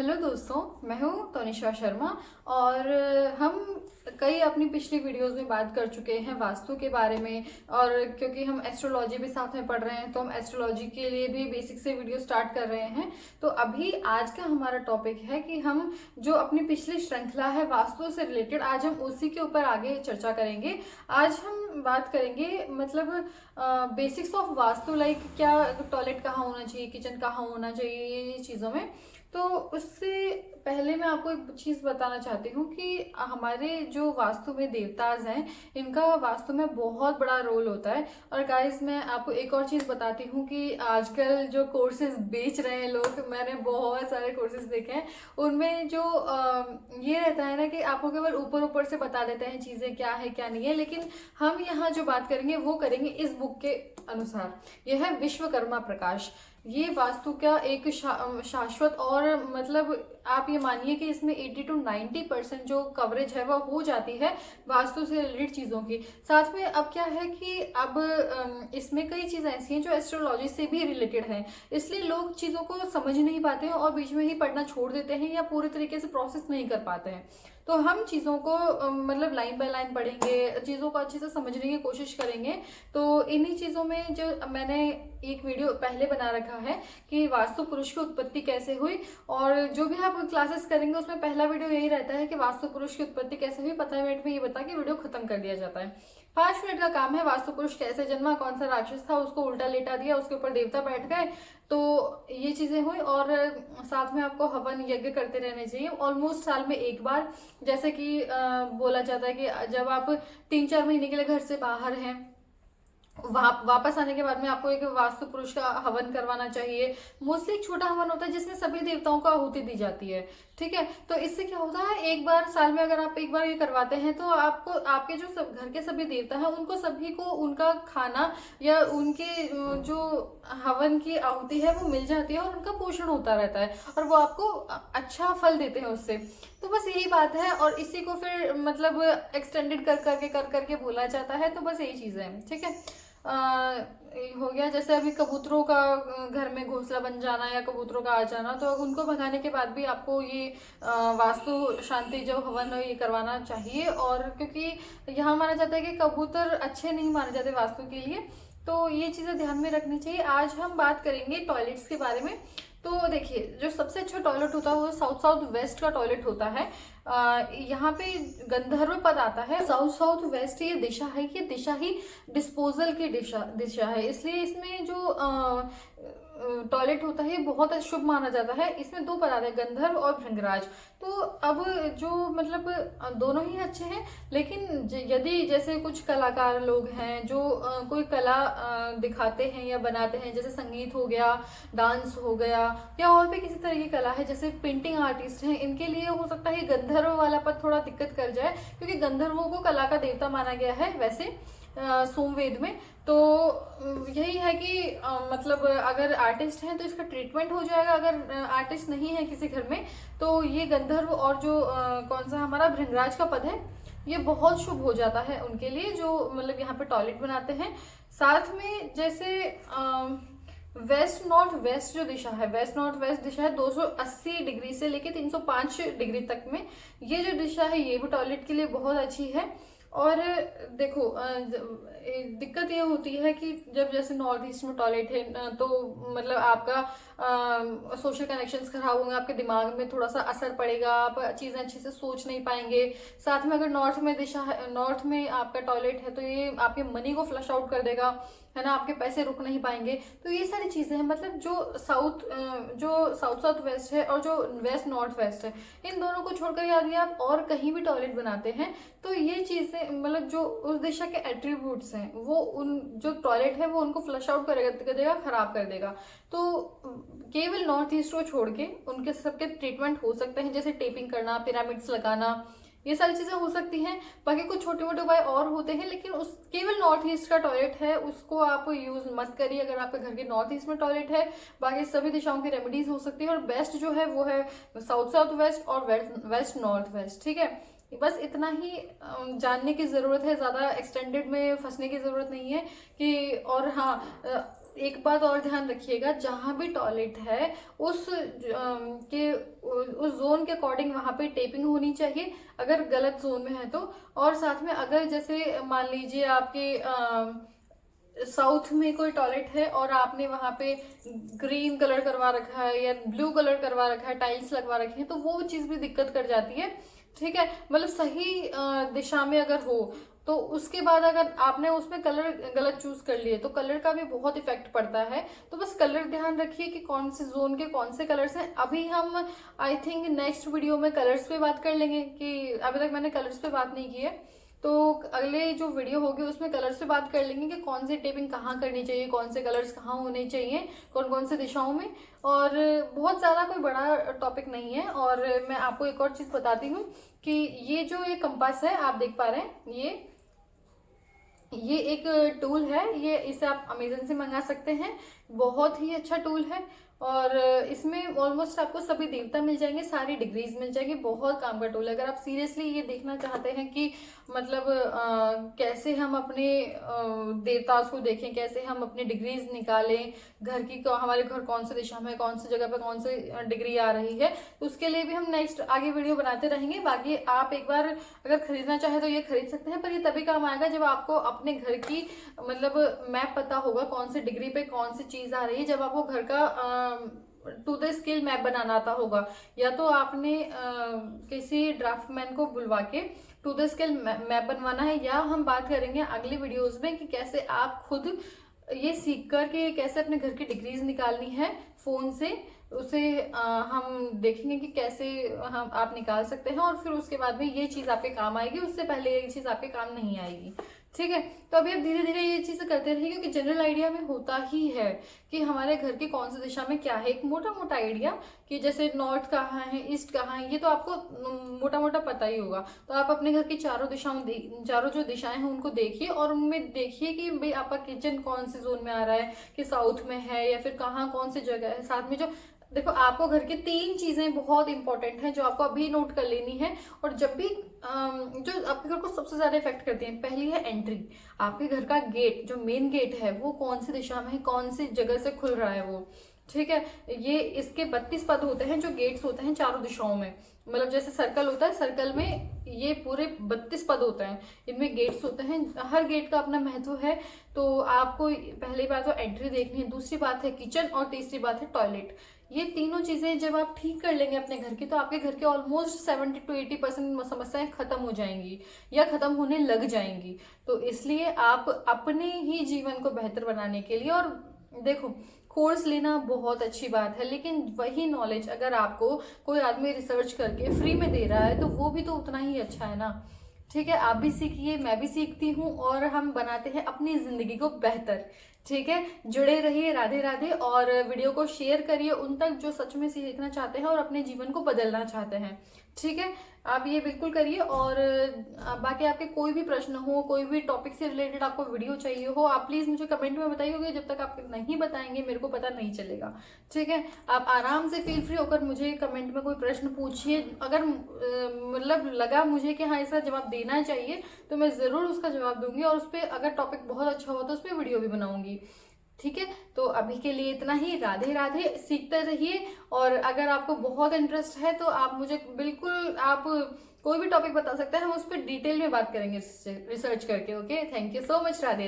Hello दोस्तों, मैं हूँ तनिषा शर्मा। और हम कई अपनी पिछली वीडियोस में बात कर चुके हैं वास्तु के बारे में। और क्योंकि हम एस्ट्रोलॉजी भी साथ में पढ़ रहे हैं तो हम एस्ट्रोलॉजी के लिए भी बेसिक से वीडियो स्टार्ट कर रहे हैं। तो अभी आज का हमारा टॉपिक है कि हम जो अपनी पिछली श्रृंखला है वास्तु से रिलेटेड, आज हम उसी के ऊपर आगे चर्चा करेंगे। आज हम बात करेंगे मतलब बेसिक्स ऑफ वास्तु, लाइक क्या टॉयलेट कहाँ होना चाहिए, किचन कहाँ होना चाहिए, ये चीज़ों में। तो उससे पहले मैं आपको एक चीज़ बताना चाहती हूँ कि हमारे जो वास्तु में देवताज हैं, इनका वास्तु में बहुत बड़ा रोल होता है। और गाइस, मैं आपको एक और चीज़ बताती हूँ कि आजकल जो कोर्सेज बेच रहे हैं लोग, मैंने बहुत सारे कोर्सेज देखे हैं, उनमें जो ये रहता है ना कि आपको केवल ऊपर ऊपर से बता देते हैं चीज़ें क्या है क्या नहीं है। लेकिन हम यहाँ जो बात करेंगे वो करेंगे इस बुक के अनुसार। यह है विश्वकर्मा प्रकाश। ये वास्तु का एक शाश्वत और मतलब आप ये मानिए कि इसमें 80 to 90% जो कवरेज है वो हो जाती है वास्तु से रिलेटेड चीज़ों की। साथ में अब क्या है कि अब इसमें कई चीज़ें ऐसी हैं जो एस्ट्रोलॉजी से भी रिलेटेड हैं, इसलिए लोग चीज़ों को समझ नहीं पाते हैं और बीच में ही पढ़ना छोड़ देते हैं या पूरे तरीके से प्रोसेस नहीं कर पाते हैं। तो हम चीज़ों को मतलब लाइन बाय लाइन पढ़ेंगे, चीज़ों को अच्छे से समझने की कोशिश करेंगे। तो इन्हीं चीज़ों में जो मैंने एक वीडियो पहले बना रखा है कि वास्तु पुरुष की उत्पत्ति कैसे हुई, और जो भी आप क्लासेस करेंगे उसमें पहला वीडियो यही रहता है कि वास्तु पुरुष की उत्पत्ति कैसे हुई, 15 मिनट में ये बता के वीडियो खत्म कर दिया जाता है। 5 मिनट का काम है वास्तु पुरुष कैसे जन्मा, कौन सा राक्षस था, उसको उल्टा लेटा दिया, उसके ऊपर देवता बैठ गए, तो ये चीजें हुई। और साथ में आपको हवन यज्ञ करते रहने चाहिए ऑलमोस्ट साल में एक बार। जैसे कि बोला जाता है कि जब आप 3-4 महीने के लिए घर से बाहर हैं, वापस आने के बाद में आपको एक वास्तु पुरुष का हवन करवाना चाहिए। मोस्टली एक छोटा हवन होता है जिसमें सभी देवताओं को आहुति दी जाती है, ठीक है। तो इससे क्या होता है, एक बार साल में अगर आप एक बार ये करवाते हैं तो आपको आपके जो सब घर के सभी देवता हैं उनको सभी को उनका खाना या उनके जो हवन की आहुति है वो मिल जाती है और उनका पोषण होता रहता है और वो आपको अच्छा फल देते हैं उससे। तो बस यही बात है, और इसी को फिर मतलब एक्सटेंडेड कर करके बोला जाता है। तो बस यही चीज़ है, ठीक है। हो गया जैसे अभी कबूतरों का घर में घोंसला बन जाना या कबूतरों का आ जाना, तो उनको भगाने के बाद भी आपको ये वास्तु शांति जो हवन है ये करवाना चाहिए। और क्योंकि यहाँ माना जाता है कि कबूतर अच्छे नहीं माने जाते वास्तु के लिए, तो ये चीज़ें ध्यान में रखनी चाहिए। आज हम बात करेंगे टॉयलेट्स के बारे में। तो देखिए, जो सबसे अच्छा टॉयलेट होता है वो साउथ साउथ वेस्ट का टॉयलेट होता है। यहाँ पे गंधर्व पद आता है। साउथ साउथ वेस्ट ये दिशा है, ये दिशा ही डिस्पोजल की दिशा है, इसलिए इसमें जो टॉयलेट होता है बहुत शुभ माना जाता है। इसमें 2 पद आते हैं, गंधर्व और भृंगराज। तो अब जो मतलब दोनों ही अच्छे हैं, लेकिन यदि जैसे कुछ कलाकार लोग हैं जो कोई कला दिखाते हैं या बनाते हैं, जैसे संगीत हो गया, डांस हो गया, या और भी किसी तरह की कला है, जैसे पेंटिंग आर्टिस्ट हैं, इनके लिए हो सकता है गंधर्व वाला पद थोड़ा दिक्कत कर जाए, क्योंकि गंधर्वों को कला का देवता माना गया है वैसे सोमवेद में। तो यही है कि मतलब अगर आर्टिस्ट हैं तो इसका ट्रीटमेंट हो जाएगा, अगर आर्टिस्ट नहीं है किसी घर में तो ये गंधर्व और जो कौन सा हमारा भृंगराज का पद है ये बहुत शुभ हो जाता है उनके लिए, जो मतलब यहाँ पे टॉयलेट बनाते हैं। साथ में जैसे वेस्ट नॉर्थ वेस्ट जो दिशा है, वेस्ट नॉर्थ वेस्ट दिशा है 280 डिग्री से लेके 305 डिग्री तक में, ये जो दिशा है ये भी टॉयलेट के लिए बहुत अच्छी है। और देखो दिक्कत ये होती है कि जब जैसे नॉर्थ ईस्ट में टॉयलेट है तो मतलब आपका सोशल कनेक्शंस खराब होंगे, आपके दिमाग में थोड़ा सा असर पड़ेगा, आप चीज़ें अच्छे से सोच नहीं पाएंगे। साथ में अगर नॉर्थ में दिशा है, नॉर्थ में आपका टॉयलेट है तो ये आपके मनी को फ्लश आउट कर देगा, है ना, आपके पैसे रुक नहीं पाएंगे। तो ये सारी चीज़ें हैं, मतलब जो साउथ साउथ वेस्ट है और जो वेस्ट नॉर्थ वेस्ट है, इन दोनों को छोड़कर यदि आप और कहीं भी टॉयलेट बनाते हैं तो ये चीज़ें मतलब जो उस दिशा के एट्रीब्यूट्स हैं वो उन जो टॉयलेट है वो उनको फ्लश आउट कर देगा, खराब कर देगा। तो केवल नॉर्थ ईस्ट को छोड़ के उनके सबके ट्रीटमेंट हो सकते हैं, जैसे टेपिंग करना, पिरामिड्स लगाना, ये सारी चीजें हो सकती हैं। बाकी कुछ छोटे मोटे उपाय और होते हैं, लेकिन उस केवल नॉर्थ ईस्ट का टॉयलेट है उसको आप यूज मत करिए अगर आपके घर के नॉर्थ ईस्ट में टॉयलेट है। बाकी सभी दिशाओं की रेमेडीज हो सकती है, और बेस्ट जो है वो है साउथ साउथ वेस्ट और वेस्ट नॉर्थ वेस्ट, ठीक है। बस इतना ही जानने की ज़रूरत है, ज़्यादा एक्सटेंडेड में फंसने की ज़रूरत नहीं है कि। और हाँ, एक बात और ध्यान रखिएगा, जहाँ भी टॉयलेट है उस जोन के अकॉर्डिंग वहाँ पे टेपिंग होनी चाहिए, अगर गलत जोन में है तो। और साथ में अगर जैसे मान लीजिए आपके साउथ में कोई टॉयलेट है और आपने वहाँ पे ग्रीन कलर करवा रखा है या ब्लू कलर करवा रखा है, टाइल्स लगवा रखे हैं, तो वो चीज़ भी दिक्कत कर जाती है। ठीक है, मतलब सही दिशा में अगर हो तो उसके बाद अगर आपने उसमें कलर गलत चूज कर लिए तो कलर का भी बहुत इफेक्ट पड़ता है। तो बस कलर ध्यान रखिए कि कौन से जोन के कौन से कलर्स हैं। अभी हम आई थिंक नेक्स्ट वीडियो में कलर्स पे बात कर लेंगे, कि अभी तक मैंने कलर्स पे बात नहीं की है, तो अगले जो वीडियो होगी उसमें कलर्स पे बात कर लेंगे कि कौन सी टेपिंग कहाँ करनी चाहिए, कौन से कलर्स कहाँ होने चाहिए, कौन कौन से दिशाओं में। और बहुत ज़्यादा कोई बड़ा टॉपिक नहीं है। और मैं आपको एक और चीज़ बताती हूँ कि ये कंपास है, आप देख पा रहे हैं, ये एक टूल है, ये इसे आप अमेजन से मंगा सकते हैं। बहुत ही अच्छा टूल है और इसमें ऑलमोस्ट आपको सभी देवता मिल जाएंगे, सारी डिग्रीज मिल जाएंगी। बहुत काम का टूल है। अगर आप सीरियसली ये देखना चाहते हैं कि मतलब कैसे हम अपने देवताओं को देखें, कैसे हम अपनी डिग्रीज निकालें, घर की हमारे घर कौन सी दिशा में, कौन सी जगह पे कौन सी डिग्री आ रही है, तो उसके लिए भी हम नेक्स्ट आगे वीडियो बनाते रहेंगे। बाकी आप एक बार अगर खरीदना चाहे तो ये खरीद सकते हैं, पर ये तभी काम आएगा जब आपको अपने घर की मतलब मैप पता होगा, कौन सी डिग्री पे कौन सी चीज आ रही है। जब आपको घर का टू द स्केल मैप बनाना आता होगा, या तो आपने किसी ड्राफ्टमैन को बुलवा के टू द स्केल मैप बनवाना है, या हम बात करेंगे अगली वीडियोस में कि कैसे आप खुद ये सीख कर के कैसे अपने घर की डिग्रीज निकालनी है फोन से। उसे हम देखेंगे कि कैसे हम आप निकाल सकते हैं, और फिर उसके बाद में ये चीज आपके काम आएगी, उससे पहले ये चीज आपके काम नहीं आएगी। ठीक है, तो अभी आप धीरे धीरे ये चीजें करते रहिए, क्योंकि जनरल आइडिया में होता ही है कि हमारे घर की कौन सी दिशा में क्या है। एक मोटा मोटा आइडिया कि जैसे नॉर्थ कहाँ है, ईस्ट कहाँ है, ये तो आपको मोटा मोटा पता ही होगा। तो आप अपने घर की चारों जो दिशाएं हैं उनको देखिए, और उनमें देखिए कि भाई आपका किचन कौन से जोन में आ रहा है, कि साउथ में है या फिर कहाँ कौन सी जगह है। साथ में जो देखो, आपको घर की 3 चीजें बहुत इंपॉर्टेंट हैं जो आपको अभी नोट कर लेनी है, और जब भी जो आपके घर को सबसे ज्यादा इफेक्ट करती है, पहली है एंट्री। आपके घर का गेट, जो मेन गेट है, वो कौन सी दिशा में है, कौन सी जगह से खुल रहा है वो। ठीक है, ये इसके 32 पद होते हैं, जो गेट्स होते हैं चारों दिशाओं में। मतलब जैसे सर्कल होता है, सर्कल में ये पूरे 32 पद होते हैं, इनमें गेट्स होते हैं। हर गेट का अपना महत्व है। तो आपको पहली बात तो एंट्री देखनी है, दूसरी बात है किचन, और तीसरी बात है टॉयलेट। ये तीनों चीजें जब आप ठीक कर लेंगे अपने घर की, तो आपके घर के ऑलमोस्ट 70 to 80% समस्याएं खत्म हो जाएंगी या खत्म होने लग जाएंगी। तो इसलिए आप अपने ही जीवन को बेहतर बनाने के लिए, और देखो, कोर्स लेना बहुत अच्छी बात है, लेकिन वही नॉलेज अगर आपको कोई आदमी रिसर्च करके फ्री में दे रहा है तो वो भी तो उतना ही अच्छा है ना। ठीक है, आप भी सीखिए, मैं भी सीखती हूँ, और हम बनाते हैं अपनी जिंदगी को बेहतर। ठीक है, जुड़े रहिए। राधे राधे। और वीडियो को शेयर करिए उन तक जो सच में सीखना चाहते हैं और अपने जीवन को बदलना चाहते हैं। ठीक है, आप ये बिल्कुल करिए। और बाकी आपके कोई भी प्रश्न हो, कोई भी टॉपिक से रिलेटेड आपको वीडियो चाहिए हो, आप प्लीज मुझे कमेंट में बताइए। जब तक आप नहीं बताएंगे मेरे को पता नहीं चलेगा। ठीक है, आप आराम से फील फ्री होकर मुझे कमेंट में कोई प्रश्न पूछिए। अगर मतलब लगा मुझे कि हाँ इसका जवाब देना चाहिए, तो मैं जरूर उसका जवाब दूंगी, और उस पर अगर टॉपिक बहुत अच्छा हो तो उस पर वीडियो भी बनाऊंगी। ठीक है, तो अभी के लिए इतना ही। राधे राधे। सीखते रहिए, और अगर आपको बहुत इंटरेस्ट है तो आप मुझे बिल्कुल आप कोई भी टॉपिक बता सकते हैं, हम उस पर डिटेल में बात करेंगे रिसर्च करके। Okay, thank you so much. Radhe Radhe.